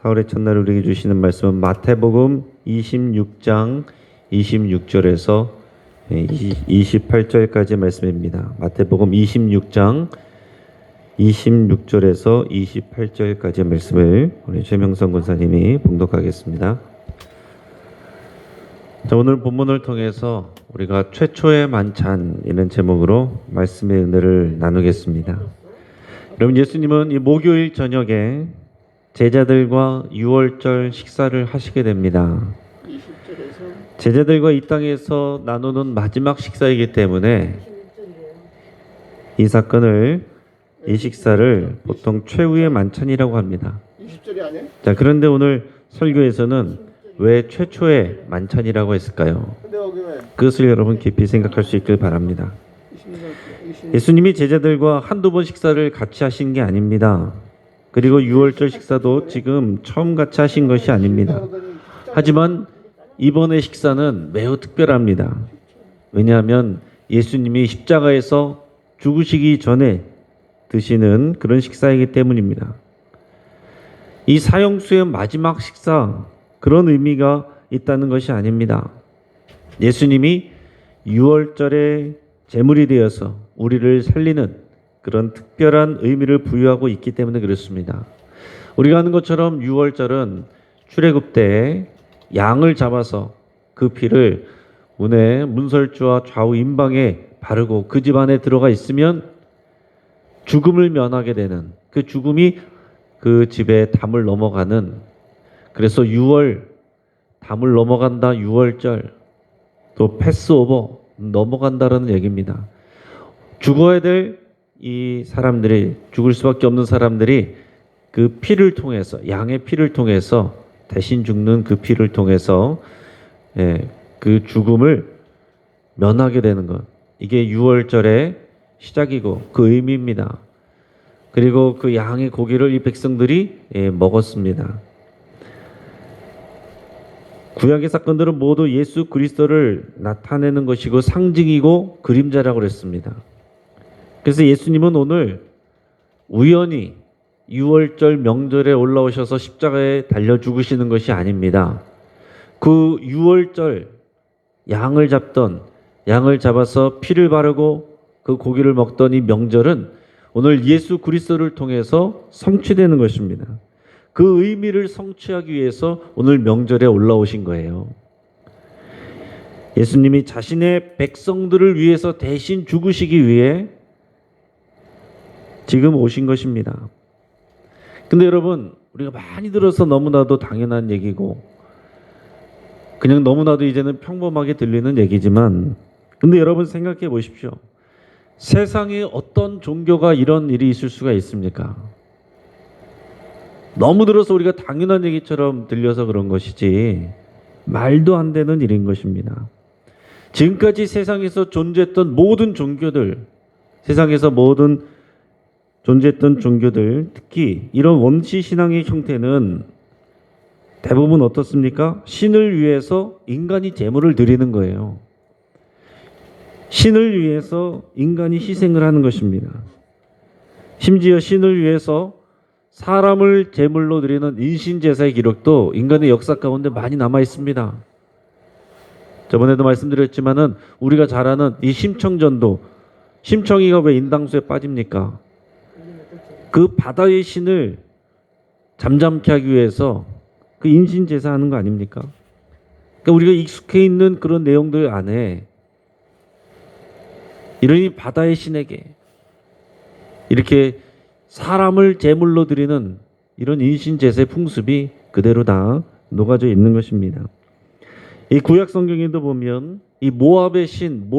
4월의 첫날 우리에게 주시는 말씀은 마태복음 26장 26절에서 28절까지 말씀입니다. 마태복음 26장 26절에서 28절까지 말씀을 우리 최명선 권사님이 봉독하겠습니다. 자, 오늘 본문을 통해서 우리가 최초의 만찬이라는 제목으로 말씀의 은혜를 나누겠습니다. 여러분, 예수님은 이 목요일 저녁에 제자들과 유월절 식사를 하시게 됩니다. 제자들과 이 땅에서 나누는 마지막 식사이기 때문에 이 사건을, 이 식사를 보통 최후의 만찬이라고 합니다. 20절이 아니에요? 자, 그런데 오늘 설교에서는 왜 최초의 만찬이라고 했을까요? 근데 여기 왜? 그것을 여러분 깊이 생각할 수 있길 바랍니다. 예수님이 제자들과 한두 번 식사를 같이 하신 게 아닙니다. 그리고 유월절 식사도 지금 처음 같이 하신 것이 아닙니다. 하지만 이번의 식사는 매우 특별합니다. 왜냐하면 예수님이 십자가에서 죽으시기 전에 드시는 그런 식사이기 때문입니다. 이 사형수의 마지막 식사, 그런 의미가 있다는 것이 아닙니다. 예수님이 유월절의 제물이 되어서 우리를 살리는 그런 특별한 의미를 부여하고 있기 때문에 그렇습니다. 우리가 아는 것처럼 유월절은 출애굽 때 양을 잡아서 그 피를 문에 문설주와 좌우 임방에 바르고 그 집 안에 들어가 있으면 죽음을 면하게 되는, 그 죽음이 그 집에 담을 넘어가는, 그래서 유월, 담을 넘어간다, 유월절, 또 패스오버, 넘어간다라는 얘기입니다. 죽어야 될 이 사람들이, 죽을 수밖에 없는 사람들이 그 피를 통해서, 양의 피를 통해서, 대신 죽는 그 피를 통해서 그 죽음을 면하게 되는 것, 이게 유월절의 시작이고 그 의미입니다. 그리고 그 양의 고기를 이 백성들이 먹었습니다. 구약의 사건들은 모두 예수 그리스도를 나타내는 것이고 상징이고 그림자라고 그랬습니다. 그래서 예수님은 오늘 우연히 유월절 명절에 올라오셔서 십자가에 달려 죽으시는 것이 아닙니다. 그 유월절 양을 잡아서 피를 바르고 그 고기를 먹던 이 명절은 오늘 예수 그리스도를 통해서 성취되는 것입니다. 그 의미를 성취하기 위해서 오늘 명절에 올라오신 거예요. 예수님이 자신의 백성들을 위해서 대신 죽으시기 위해 지금 오신 것입니다. 근데 여러분, 우리가 많이 들어서 너무나도 당연한 얘기고 그냥 너무나도 이제는 평범하게 들리는 얘기지만, 근데 여러분 생각해 보십시오. 세상에 어떤 종교가 이런 일이 있을 수가 있습니까? 너무 들어서 우리가 당연한 얘기처럼 들려서 그런 것이지 말도 안 되는 일인 것입니다. 지금까지 세상에서 존재했던 모든 종교들, 세상에서 모든 존재했던 종교들, 특히 이런 원시 신앙의 형태는 대부분 어떻습니까? 신을 위해서 인간이 제물을 드리는 거예요. 신을 위해서 인간이 희생을 하는 것입니다. 심지어 신을 위해서 사람을 제물로 드리는 인신제사의 기록도 인간의 역사 가운데 많이 남아 있습니다. 저번에도 말씀드렸지만은 우리가 잘 아는 이 심청전도, 심청이가 왜 인당수에 빠집니까? 그 바다의 신을 잠잠케 하기 위해서 그 인신제사 하는 거 아닙니까? 그러니까 우리가 익숙해 있는 그런 내용들 안에 이러니 바다의 신에게 이렇게 사람을 제물로 드리는 이런 인신제사의 풍습이 그대로 다 녹아져 있는 것입니다. 이 구약 성경에도 보면 이 모압의 신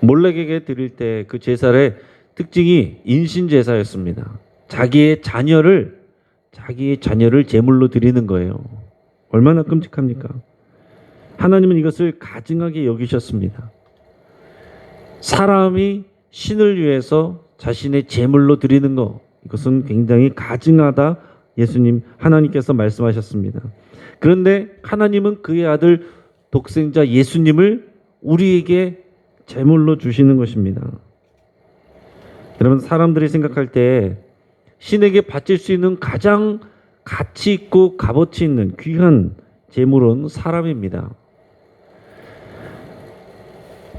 몰렉에게 드릴 때 그 제사의 특징이 인신제사였습니다. 자기의 자녀를 제물로 드리는 거예요. 얼마나 끔찍합니까? 하나님은 이것을 가증하게 여기셨습니다. 사람이 신을 위해서 자신의 제물로 드리는 것, 이것은 굉장히 가증하다, 예수님 하나님께서 말씀하셨습니다. 그런데 하나님은 그의 아들 독생자 예수님을 우리에게 제물로 주시는 것입니다. 여러분, 사람들이 생각할 때 신에게 바칠 수 있는 가장 가치 있고 값어치 있는 귀한 재물은 사람입니다.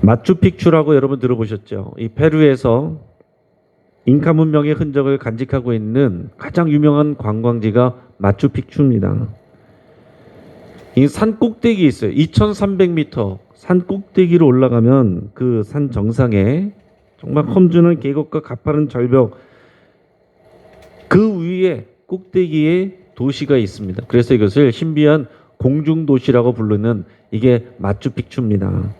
마추픽추라고 여러분 들어보셨죠? 이 페루에서 잉카 문명의 흔적을 간직하고 있는 가장 유명한 관광지가 마추픽추입니다. 이 산 꼭대기에 있어요. 2300m 산 꼭대기로 올라가면 그 산 정상에 정말 험준한 계곡과 가파른 절벽 그 위에 꼭대기에 도시가 있습니다. 그래서 이것을 신비한 공중도시라고 부르는 이게 마추픽추입니다.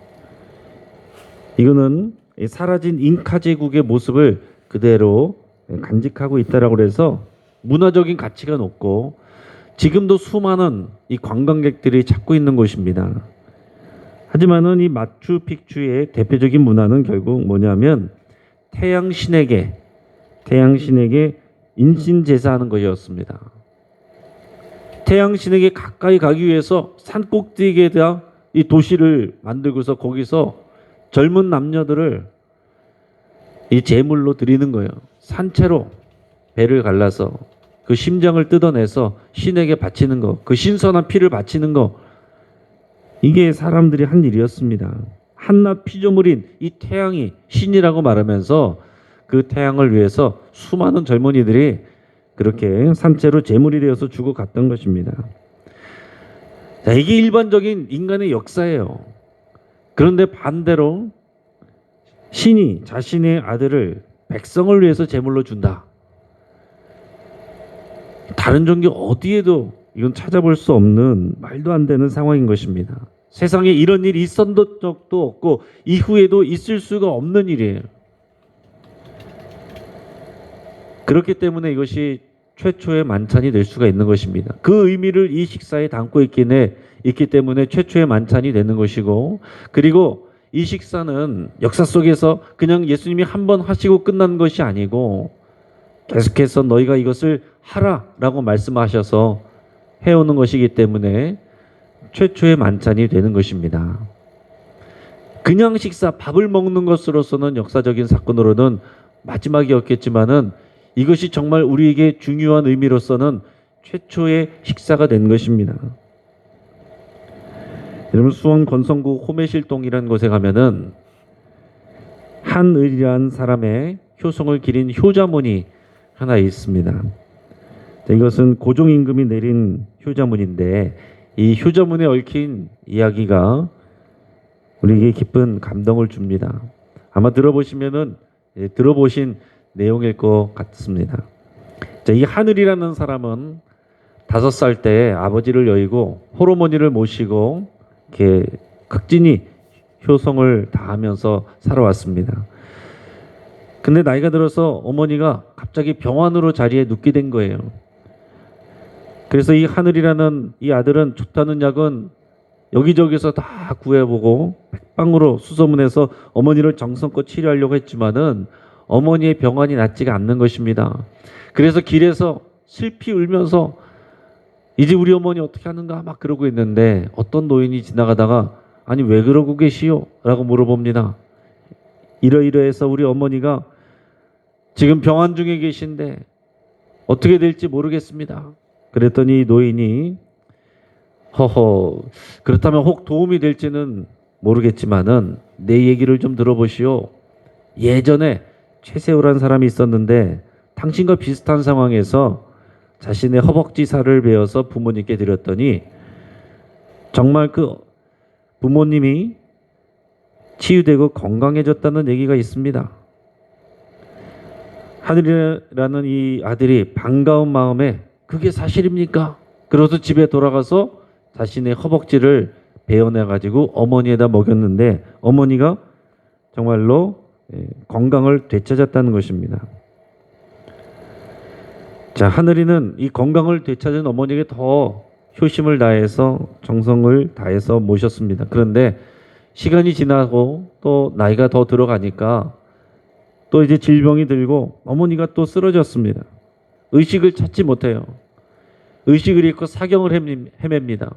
이거는 사라진 잉카 제국의 모습을 그대로 간직하고 있다라고 해서 문화적인 가치가 높고 지금도 수많은 이 관광객들이 찾고 있는 곳입니다. 하지만은 이 마추픽추의 대표적인 문화는 결국 뭐냐면 태양신에게 인신제사하는 것이었습니다. 태양신에게 가까이 가기 위해서 산 꼭대기에다 이 도시를 만들고서 거기서 젊은 남녀들을 이 제물로 드리는 거예요. 산채로 배를 갈라서 그 심장을 뜯어내서 신에게 바치는 거, 그 신선한 피를 바치는 거, 이게 사람들이 한 일이었습니다. 한낱 피조물인 이 태양이 신이라고 말하면서 그 태양을 위해서 수많은 젊은이들이 그렇게 산채로 제물이 되어서 죽어갔던 것입니다. 자, 이게 일반적인 인간의 역사예요. 그런데 반대로 신이 자신의 아들을 백성을 위해서 제물로 준다. 다른 종교 어디에도 이건 찾아볼 수 없는 말도 안 되는 상황인 것입니다. 세상에 이런 일이 있었던 적도 없고 이후에도 있을 수가 없는 일이에요. 그렇기 때문에 이것이 최초의 만찬이 될 수가 있는 것입니다. 그 의미를 이 식사에 담고 있기 때문에 최초의 만찬이 되는 것이고, 그리고 이 식사는 역사 속에서 그냥 예수님이 한 번 하시고 끝난 것이 아니고 계속해서 너희가 이것을 하라라고 말씀하셔서 해오는 것이기 때문에 최초의 만찬이 되는 것입니다. 그냥 식사, 밥을 먹는 것으로서는 역사적인 사건으로는 마지막이었겠지만은 이것이 정말 우리에게 중요한 의미로서는 최초의 식사가 된 것입니다. 여러분, 수원 건성구 호매실동이라는 곳에 가면은 한의리라는 사람의 효성을 기린 효자문이 하나 있습니다. 이것은 고종 임금이 내린 효자문인데 이 효자문에 얽힌 이야기가 우리에게 깊은 감동을 줍니다. 아마 들어보신 내용일 것 같습니다. 자, 이 하늘이라는 사람은 5살 때 아버지를 여의고 호르몬이를 모시고 이렇게 극진히 효성을 다하면서 살아왔습니다. 근데 나이가 들어서 어머니가 갑자기 병환으로 자리에 눕게 된 거예요. 그래서 이 하늘이라는 이 아들은 좋다는 약은 여기저기서 다 구해보고 백방으로 수소문해서 어머니를 정성껏 치료하려고 했지만은 어머니의 병환이 낫지가 않는 것입니다. 그래서 길에서 슬피 울면서 이제 우리 어머니 어떻게 하는가 막 그러고 있는데 어떤 노인이 지나가다가 아니 왜 그러고 계시오? 라고 물어봅니다. 이러이러해서 우리 어머니가 지금 병환 중에 계신데 어떻게 될지 모르겠습니다. 그랬더니 노인이 허허 그렇다면 혹 도움이 될지는 모르겠지만은 내 얘기를 좀 들어보시오. 예전에 최세우라는 사람이 있었는데 당신과 비슷한 상황에서 자신의 허벅지 살을 베어서 부모님께 드렸더니 정말 그 부모님이 치유되고 건강해졌다는 얘기가 있습니다. 하늘이라는 이 아들이 반가운 마음에 그게 사실입니까? 그래서 집에 돌아가서 자신의 허벅지를 베어내가지고 어머니에다 먹였는데 어머니가 정말로 건강을 되찾았다는 것입니다. 자, 하늘이는 이 건강을 되찾은 어머니에게 더 효심을 다해서 정성을 다해서 모셨습니다. 그런데 시간이 지나고 또 나이가 더 들어가니까 또 이제 질병이 들고 어머니가 또 쓰러졌습니다. 의식을 찾지 못해요. 의식을 잃고 사경을 헤맵니다.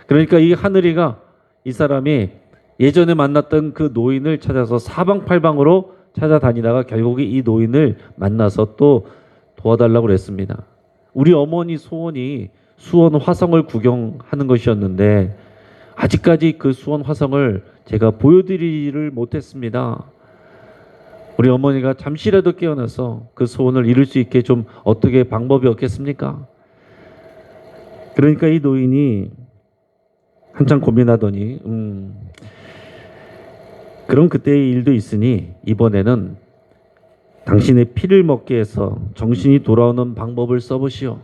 그러니까 이 하늘이가 이 사람이 예전에 만났던 그 노인을 찾아서 사방팔방으로 찾아다니다가 결국에 이 노인을 만나서 또 도와달라고 그랬습니다. 우리 어머니 소원이 수원 화성을 구경하는 것이었는데 아직까지 그 수원 화성을 제가 보여드리지를 못했습니다. 우리 어머니가 잠시라도 깨어나서 그 소원을 이룰 수 있게 좀 어떻게 방법이 없겠습니까? 그러니까 이 노인이 한참 고민하더니 그럼 그때의 일도 있으니 이번에는 당신의 피를 먹게 해서 정신이 돌아오는 방법을 써보시오.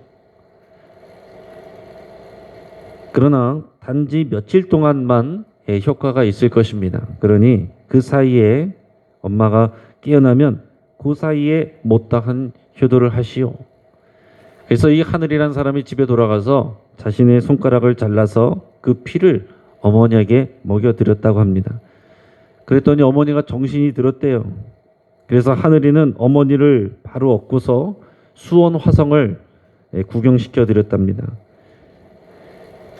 그러나 단지 며칠 동안만 효과가 있을 것입니다. 그러니 그 사이에 엄마가 깨어나면 그 사이에 못다한 효도를 하시오. 그래서 이 하늘이란 사람이 집에 돌아가서 자신의 손가락을 잘라서 그 피를 어머니에게 먹여드렸다고 합니다. 그랬더니 어머니가 정신이 들었대요. 그래서 하늘이는 어머니를 바로 얻고서 수원 화성을 구경시켜 드렸답니다.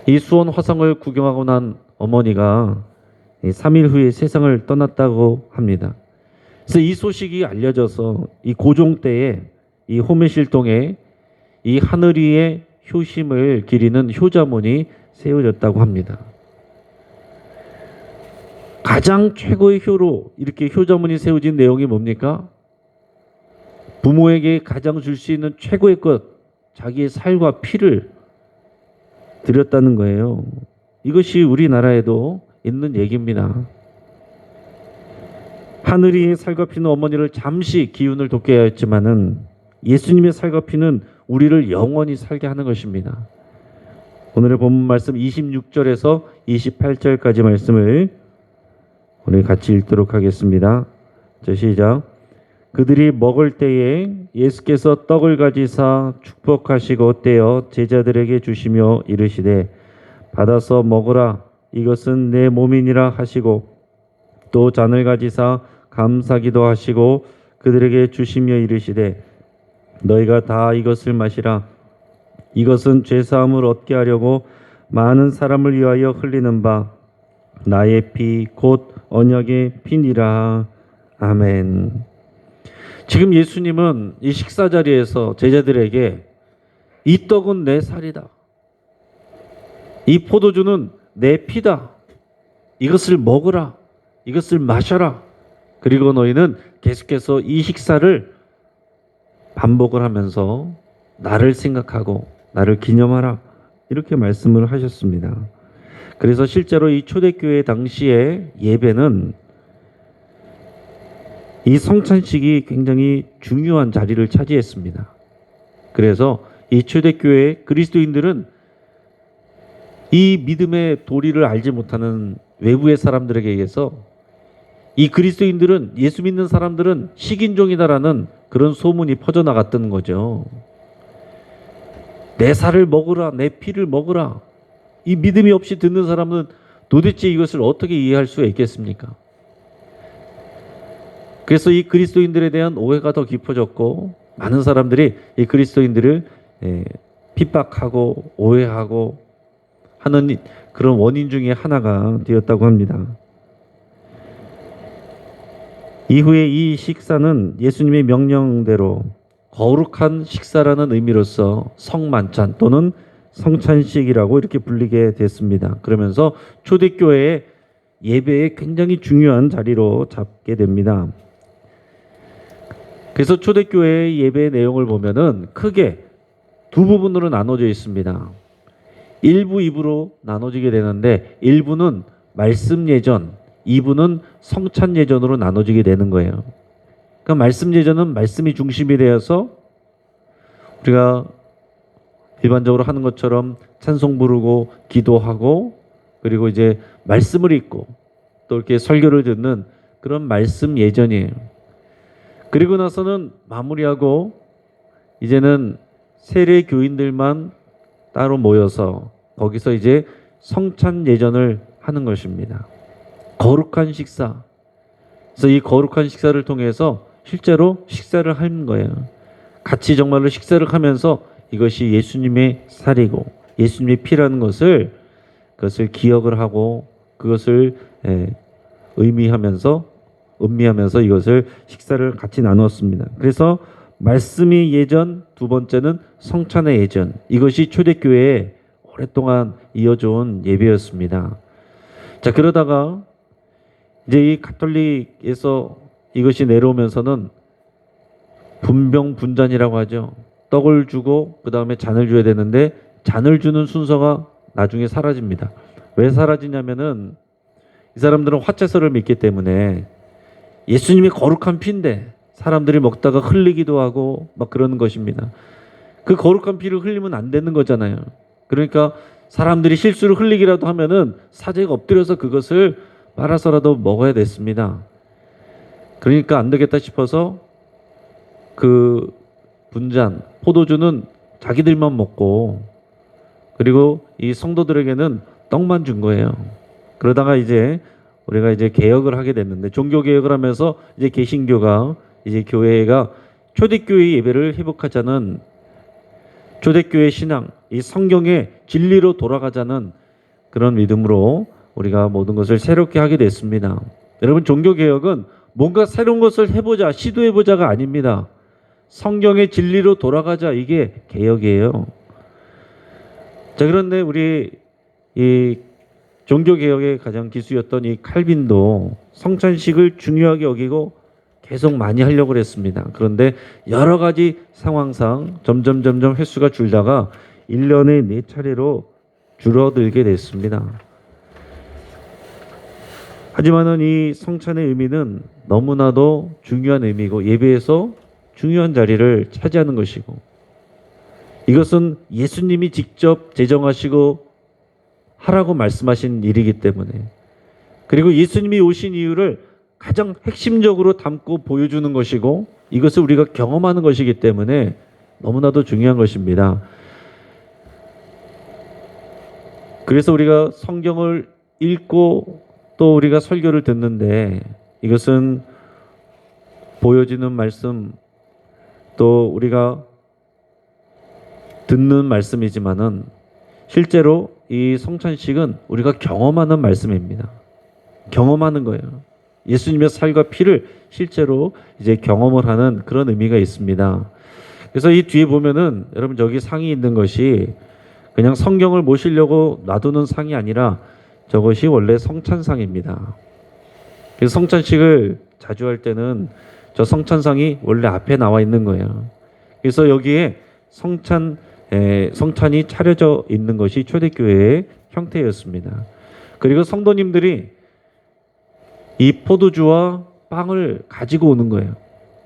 이 수원 화성을 구경하고 난 어머니가 3일 후에 세상을 떠났다고 합니다. 그래서 이 소식이 알려져서 이 고종 때에 이 호매실동에 이 하늘이의 효심을 기리는 효자문이 세워졌다고 합니다. 가장 최고의 효로 이렇게 효자문이 세워진 내용이 뭡니까? 부모에게 가장 줄 수 있는 최고의 것, 자기의 살과 피를 드렸다는 거예요. 이것이 우리나라에도 있는 얘기입니다. 하늘이의 살과 피는 어머니를 잠시 기운을 돋게 하였지만은 예수님의 살과 피는 우리를 영원히 살게 하는 것입니다. 오늘의 본문 말씀 26절에서 28절까지 말씀을 우리 같이 읽도록 하겠습니다. 자, 시작. 그들이 먹을 때에 예수께서 떡을 가지사 축복하시고 떼어 제자들에게 주시며 이르시되 받아서 먹으라 이것은 내 몸이니라 하시고 또 잔을 가지사 감사기도 하시고 그들에게 주시며 이르시되 너희가 다 이것을 마시라 이것은 죄사함을 얻게 하려고 많은 사람을 위하여 흘리는 바 나의 피 곧 언약의 피니라. 아멘. 지금 예수님은 이 식사 자리에서 제자들에게 이 떡은 내 살이다. 이 포도주는 내 피다. 이것을 먹으라. 이것을 마셔라. 그리고 너희는 계속해서 이 식사를 반복을 하면서 나를 생각하고 나를 기념하라. 이렇게 말씀을 하셨습니다. 그래서 실제로 이 초대교회 당시의 예배는 이 성찬식이 굉장히 중요한 자리를 차지했습니다. 그래서 이 초대교회 그리스도인들은 이 믿음의 도리를 알지 못하는 외부의 사람들에게 의해서 이 그리스도인들은 예수 믿는 사람들은 식인종이다라는 그런 소문이 퍼져나갔던 거죠. 내 살을 먹으라, 내 피를 먹으라. 이 믿음이 없이 듣는 사람은 도대체 이것을 어떻게 이해할 수가 있겠습니까? 그래서 이 그리스도인들에 대한 오해가 더 깊어졌고 많은 사람들이 이 그리스도인들을 핍박하고 오해하고 하는 그런 원인 중에 하나가 되었다고 합니다. 이후에 이 식사는 예수님의 명령대로 거룩한 식사라는 의미로서 성만찬 또는 성찬식이라고 이렇게 불리게 됐습니다. 그러면서 초대교회의 예배에 굉장히 중요한 자리로 잡게 됩니다. 그래서 초대교회의 예배의 내용을 보면은 크게 두 부분으로 나눠져 있습니다. 1부, 2부로 나눠지게 되는데 1부는 말씀 예전, 2부는 성찬 예전으로 나눠지게 되는 거예요. 그러니까 말씀 예전은 말씀이 중심이 되어서 우리가 일반적으로 하는 것처럼 찬송 부르고 기도하고 그리고 이제 말씀을 읽고 또 이렇게 설교를 듣는 그런 말씀 예전이에요. 그리고 나서는 마무리하고 이제는 세례 교인들만 따로 모여서 거기서 이제 성찬 예전을 하는 것입니다. 거룩한 식사. 그래서 이 거룩한 식사를 통해서 실제로 식사를 하는 거예요. 같이 정말로 식사를 하면서 이것이 예수님의 살이고 예수님의 피라는 것을 그것을 기억을 하고 그것을 음미하면서 이것을 식사를 같이 나누었습니다. 그래서 말씀이 예전, 두 번째는 성찬의 예전. 이것이 초대교회에 오랫동안 이어져온 예배였습니다. 자, 그러다가 이제 이 가톨릭에서 이것이 내려오면서는 분병분잔이라고 하죠. 떡을 주고 그 다음에 잔을 줘야 되는데 잔을 주는 순서가 나중에 사라집니다. 왜 사라지냐면은 이 사람들은 화채설을 믿기 때문에 예수님이 거룩한 피인데 사람들이 먹다가 흘리기도 하고 막 그러는 것입니다. 그 거룩한 피를 흘리면 안 되는 거잖아요. 그러니까 사람들이 실수로 흘리기라도 하면은 사제가 엎드려서 그것을 빨아서라도 먹어야 됐습니다. 그러니까 안 되겠다 싶어서 그 분잔, 포도주는 자기들만 먹고 그리고 이 성도들에게는 떡만 준 거예요. 그러다가 이제 우리가 이제 개혁을 하게 됐는데 종교 개혁을 하면서 이제 개신교가 이제 교회가 초대교회 예배를 회복하자는 초대교회 신앙, 이 성경의 진리로 돌아가자는 그런 믿음으로 우리가 모든 것을 새롭게 하게 됐습니다. 여러분 종교 개혁은 뭔가 새로운 것을 해보자, 시도해보자가 아닙니다. 성경의 진리로 돌아가자 이게 개혁이에요. 자 그런데 우리 이 종교개혁의 가장 기수였던 이 칼빈도 성찬식을 중요하게 여기고 계속 많이 하려고 했습니다. 그런데 여러 가지 상황상 점점 횟수가 줄다가 1년에 4차례로 줄어들게 됐습니다. 하지만은 이 성찬의 의미는 너무나도 중요한 의미고 예배에서 중요한 자리를 차지하는 것이고 이것은 예수님이 직접 제정하시고 하라고 말씀하신 일이기 때문에 그리고 예수님이 오신 이유를 가장 핵심적으로 담고 보여주는 것이고 이것을 우리가 경험하는 것이기 때문에 너무나도 중요한 것입니다. 그래서 우리가 성경을 읽고 또 우리가 설교를 듣는데 이것은 보여지는 말씀 또 우리가 듣는 말씀이지만은 실제로 이 성찬식은 우리가 경험하는 말씀입니다. 경험하는 거예요. 예수님의 살과 피를 실제로 이제 경험을 하는 그런 의미가 있습니다. 그래서 이 뒤에 보면은 여러분 저기 상이 있는 것이 그냥 성경을 모시려고 놔두는 상이 아니라 저것이 원래 성찬상입니다. 그래서 성찬식을 자주 할 때는 저 성찬상이 원래 앞에 나와 있는 거예요. 그래서 여기에 성찬이 차려져 있는 것이 초대교회의 형태였습니다. 그리고 성도님들이 이 포도주와 빵을 가지고 오는 거예요.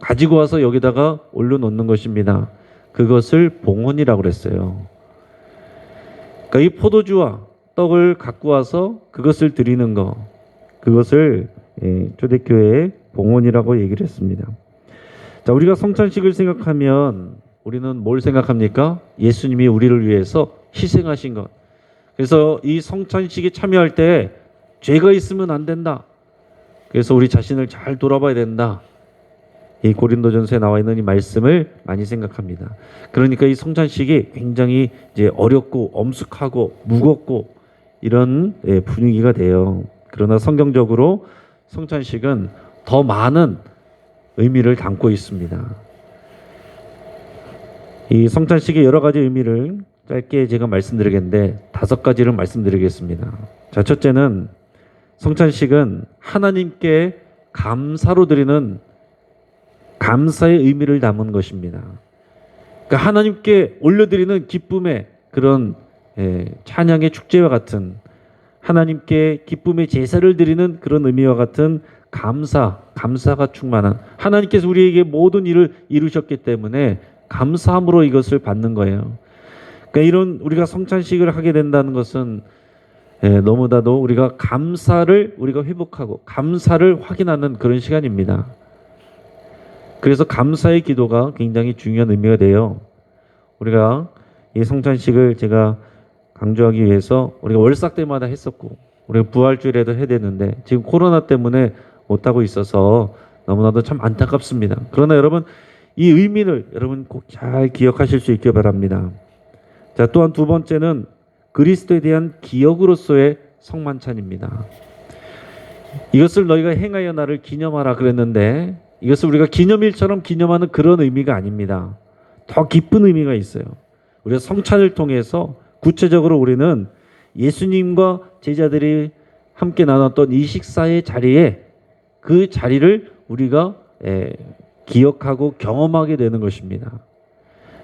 가지고 와서 여기다가 올려놓는 것입니다. 그것을 봉헌이라고 그랬어요. 그러니까 이 포도주와 떡을 갖고 와서 그것을 드리는 거, 그것을 초대교회의 봉헌이라고 얘기를 했습니다. 자, 우리가 성찬식을 생각하면 우리는 뭘 생각합니까? 예수님이 우리를 위해서 희생하신 것. 그래서 이 성찬식에 참여할 때 죄가 있으면 안 된다. 그래서 우리 자신을 잘 돌아봐야 된다. 이 고린도전서에 나와 있는 이 말씀을 많이 생각합니다. 그러니까 이 성찬식이 굉장히 이제 어렵고 엄숙하고 무겁고 이런 분위기가 돼요. 그러나 성경적으로 성찬식은 더 많은 의미를 담고 있습니다. 이 성찬식의 여러 가지 의미를 짧게 제가 말씀드리겠는데 5가지를 말씀드리겠습니다. 자, 첫째는 성찬식은 하나님께 감사로 드리는 감사의 의미를 담은 것입니다. 그러니까 하나님께 올려드리는 기쁨의 그런 찬양의 축제와 같은 하나님께 기쁨의 제사를 드리는 그런 의미와 같은 감사가 충만한 하나님께서 우리에게 모든 일을 이루셨기 때문에 감사함으로 이것을 받는 거예요. 그러니까 이런 우리가 성찬식을 하게 된다는 것은 너무나도 우리가 감사를 우리가 회복하고 감사를 확인하는 그런 시간입니다. 그래서 감사의 기도가 굉장히 중요한 의미가 돼요. 우리가 이 성찬식을 제가 강조하기 위해서 우리가 월삭 때마다 했었고 우리가 부활주일에도 해야 되는데 지금 코로나 때문에 못하고 있어서 너무나도 참 안타깝습니다. 그러나 여러분 이 의미를 여러분 꼭 잘 기억하실 수 있기 바랍니다. 자, 또한 두 번째는 그리스도에 대한 기억으로서의 성만찬입니다. 이것을 너희가 행하여 나를 기념하라 그랬는데 이것을 우리가 기념일처럼 기념하는 그런 의미가 아닙니다. 더 깊은 의미가 있어요. 우리가 성찬을 통해서 구체적으로 우리는 예수님과 제자들이 함께 나눴던 이 식사의 자리에 그 자리를 우리가 기억하고 경험하게 되는 것입니다.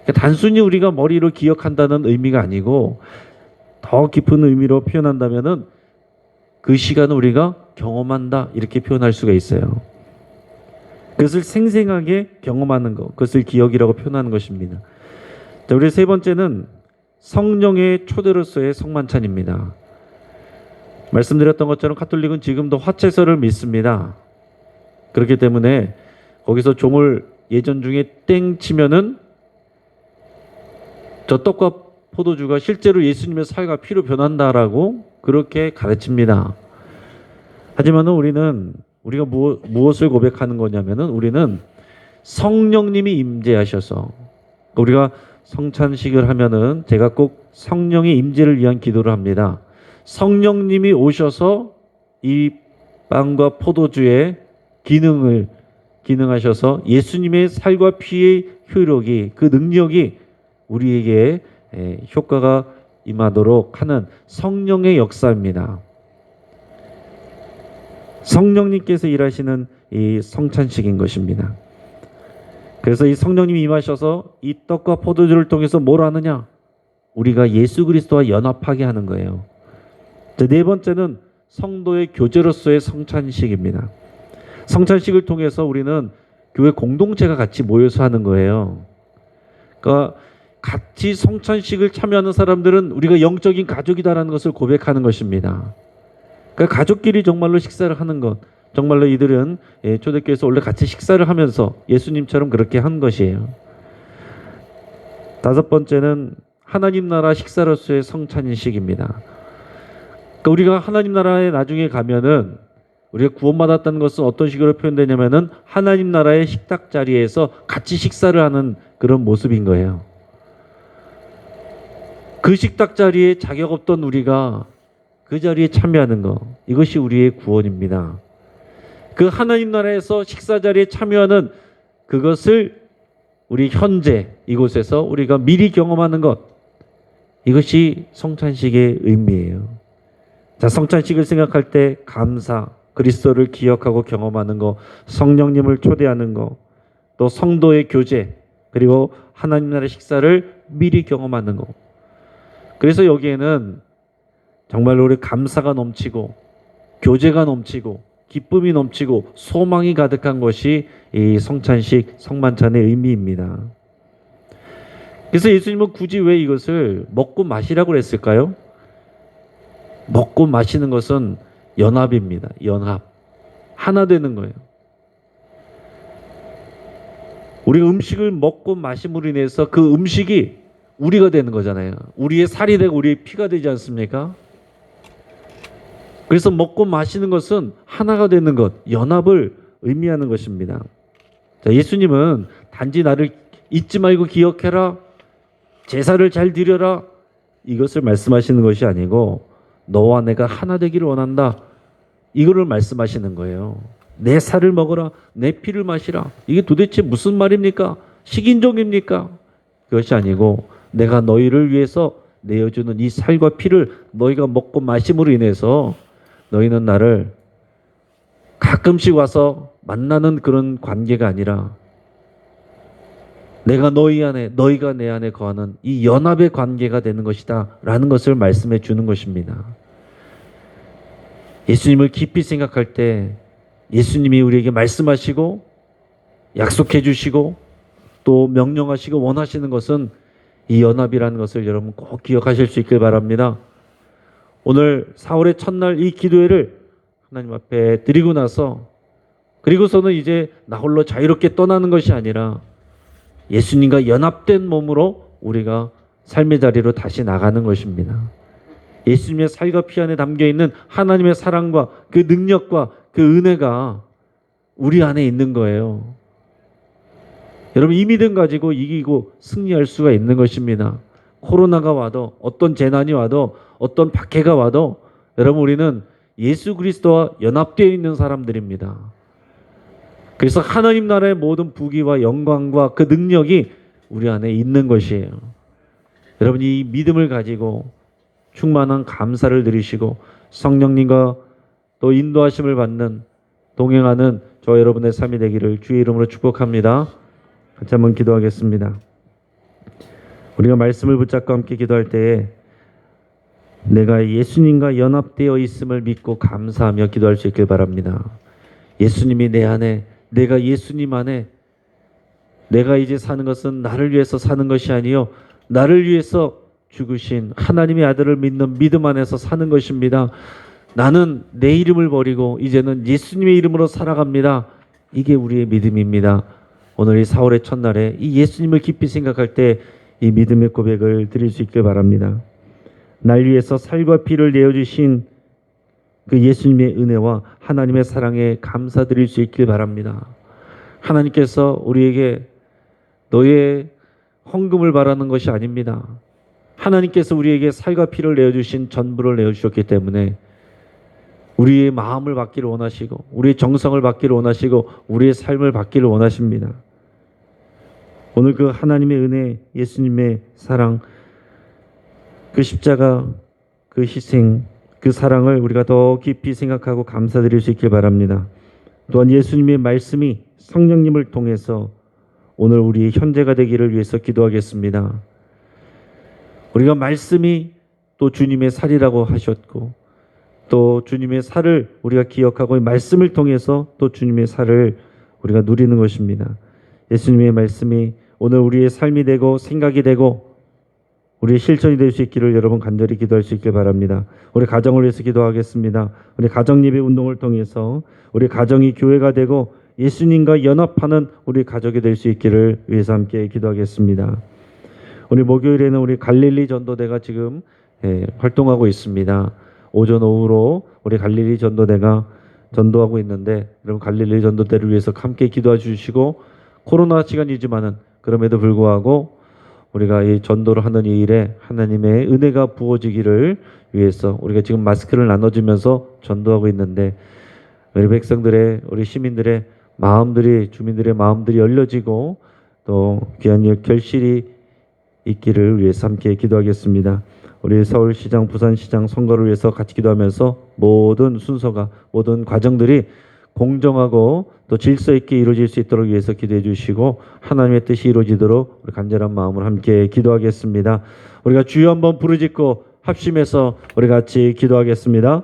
그러니까 단순히 우리가 머리로 기억한다는 의미가 아니고 더 깊은 의미로 표현한다면은 그 시간을 우리가 경험한다 이렇게 표현할 수가 있어요. 그것을 생생하게 경험하는 것, 그것을 기억이라고 표현하는 것입니다. 자, 우리 세 번째는 성령의 초대로서의 성만찬입니다. 말씀드렸던 것처럼 가톨릭은 지금도 화채설을 믿습니다. 그렇기 때문에 거기서 종을 예전 중에 땡 치면은 저 떡과 포도주가 실제로 예수님의 살과 피로 변한다라고 그렇게 가르칩니다. 하지만 우리가 무엇을 고백하는 거냐면은 우리는 성령님이 임재하셔서 우리가 성찬식을 하면은 제가 꼭 성령의 임재를 위한 기도를 합니다. 성령님이 오셔서 이 빵과 포도주의 기능하셔서 예수님의 살과 피의 효력이 그 능력이 우리에게 효과가 임하도록 하는 성령의 역사입니다. 성령님께서 일하시는 이 성찬식인 것입니다. 그래서 이 성령님이 임하셔서 이 떡과 포도주를 통해서 뭘 하느냐? 우리가 예수 그리스도와 연합하게 하는 거예요. 네 번째는 성도의 교제로서의 성찬식입니다. 성찬식을 통해서 우리는 교회 공동체가 같이 모여서 하는 거예요. 그러니까 같이 성찬식을 참여하는 사람들은 우리가 영적인 가족이다라는 것을 고백하는 것입니다. 그러니까 가족끼리 정말로 식사를 하는 것, 정말로 이들은 초대교회에서 원래 같이 식사를 하면서 예수님처럼 그렇게 한 것이에요. 다섯 번째는 하나님 나라 식사로서의 성찬식입니다. 그러니까 우리가 하나님 나라에 나중에 가면은 우리가 구원받았다는 것은 어떤 식으로 표현되냐면은 하나님 나라의 식탁 자리에서 같이 식사를 하는 그런 모습인 거예요. 그 식탁 자리에 자격 없던 우리가 그 자리에 참여하는 것, 이것이 우리의 구원입니다. 그 하나님 나라에서 식사 자리에 참여하는 그것을 우리 현재 이곳에서 우리가 미리 경험하는 것, 이것이 성찬식의 의미예요. 자, 성찬식을 생각할 때 감사, 그리스도를 기억하고 경험하는 것, 성령님을 초대하는 것, 또 성도의 교제, 그리고 하나님 나라의 식사를 미리 경험하는 것. 그래서 여기에는 정말로 우리 감사가 넘치고 교제가 넘치고 기쁨이 넘치고 소망이 가득한 것이 이 성찬식, 성만찬의 의미입니다. 그래서 예수님은 굳이 왜 이것을 먹고 마시라고 했을까요? 먹고 마시는 것은 연합입니다. 연합. 하나 되는 거예요. 우리 음식을 먹고 마심으로 인해서 그 음식이 우리가 되는 거잖아요. 우리의 살이 되고 우리의 피가 되지 않습니까? 그래서 먹고 마시는 것은 하나가 되는 것, 연합을 의미하는 것입니다. 자, 예수님은 단지 나를 잊지 말고 기억해라, 제사를 잘 드려라, 이것을 말씀하시는 것이 아니고 너와 내가 하나 되기를 원한다, 이거를 말씀하시는 거예요. 내 살을 먹어라, 내 피를 마시라. 이게 도대체 무슨 말입니까? 식인종입니까? 그것이 아니고 내가 너희를 위해서 내어주는 이 살과 피를 너희가 먹고 마심으로 인해서 너희는 나를 가끔씩 와서 만나는 그런 관계가 아니라 내가 너희 안에, 너희가 내 안에 거하는 이 연합의 관계가 되는 것이다 라는 것을 말씀해 주는 것입니다. 예수님을 깊이 생각할 때 예수님이 우리에게 말씀하시고 약속해 주시고 또 명령하시고 원하시는 것은 이 연합이라는 것을 여러분 꼭 기억하실 수 있길 바랍니다. 오늘 4월의 첫날 이 기도회를 하나님 앞에 드리고 나서 그리고서는 이제 나 홀로 자유롭게 떠나는 것이 아니라 예수님과 연합된 몸으로 우리가 삶의 자리로 다시 나가는 것입니다. 예수님의 살과 피 안에 담겨있는 하나님의 사랑과 그 능력과 그 은혜가 우리 안에 있는 거예요. 여러분 이 믿음 가지고 이기고 승리할 수가 있는 것입니다. 코로나가 와도 어떤 재난이 와도 어떤 박해가 와도 여러분 우리는 예수 그리스도와 연합되어 있는 사람들입니다. 그래서 하나님 나라의 모든 부귀와 영광과 그 능력이 우리 안에 있는 것이에요. 여러분, 이 믿음을 가지고 충만한 감사를 드리시고 성령님과 또 인도하심을 받는 동행하는 저 여러분의 삶이 되기를 주의 이름으로 축복합니다. 같이 한번 기도하겠습니다. 우리가 말씀을 붙잡고 함께 기도할 때에 내가 예수님과 연합되어 있음을 믿고 감사하며 기도할 수 있길 바랍니다. 예수님이 내 안에, 내가 예수님 안에, 내가 이제 사는 것은 나를 위해서 사는 것이 아니요 나를 위해서 죽으신 하나님의 아들을 믿는 믿음 안에서 사는 것입니다. 나는 내 이름을 버리고 이제는 예수님의 이름으로 살아갑니다. 이게 우리의 믿음입니다. 오늘 이 4월의 첫날에 이 예수님을 깊이 생각할 때 이 믿음의 고백을 드릴 수 있길 바랍니다. 날 위해서 살과 피를 내어주신 그 예수님의 은혜와 하나님의 사랑에 감사드릴 수 있길 바랍니다. 하나님께서 우리에게 너의 헌금을 바라는 것이 아닙니다. 하나님께서 우리에게 살과 피를 내어주신 전부를 내어주셨기 때문에 우리의 마음을 받기를 원하시고 우리의 정성을 받기를 원하시고 우리의 삶을 받기를 원하십니다. 오늘 그 하나님의 은혜, 예수님의 사랑, 그 십자가, 그 희생, 그 사랑을 우리가 더 깊이 생각하고 감사드릴 수 있길 바랍니다. 또한 예수님의 말씀이 성령님을 통해서 오늘 우리의 현재가 되기를 위해서 기도하겠습니다. 우리가 말씀이 또 주님의 살이라고 하셨고 또 주님의 살을 우리가 기억하고 말씀을 통해서 또 주님의 살을 우리가 누리는 것입니다. 예수님의 말씀이 오늘 우리의 삶이 되고 생각이 되고 우리의 실천이 될 수 있기를 여러분 간절히 기도할 수 있길 바랍니다. 우리 가정을 위해서 기도하겠습니다. 우리 가정예배 운동을 통해서 우리 가정이 교회가 되고 예수님과 연합하는 우리 가족이 될 수 있기를 위해서 함께 기도하겠습니다. 우리 목요일에는 우리 갈릴리 전도대가 지금 활동하고 있습니다. 오전 오후로 우리 갈릴리 전도대가 전도하고 있는데 여러분 갈릴리 전도대를 위해서 함께 기도해 주시고 코로나 시간이지만은 그럼에도 불구하고 우리가 이 전도를 하는 이 일에 하나님의 은혜가 부어지기를 위해서 우리가 지금 마스크를 나눠주면서 전도하고 있는데 우리 백성들의 우리 시민들의 마음들이 주민들의 마음들이 열려지고 또 귀한 결실이 있기를 위해서 함께 기도하겠습니다. 우리 서울시장, 부산시장 선거를 위해서 같이 기도하면서 모든 순서가 모든 과정들이 공정하고 또 질서 있게 이루어질 수 있도록 위해서 기도해 주시고 하나님의 뜻이 이루어지도록 우리 간절한 마음으로 함께 기도하겠습니다. 우리가 주여 한번 부르짖고 합심해서 우리 같이 기도하겠습니다.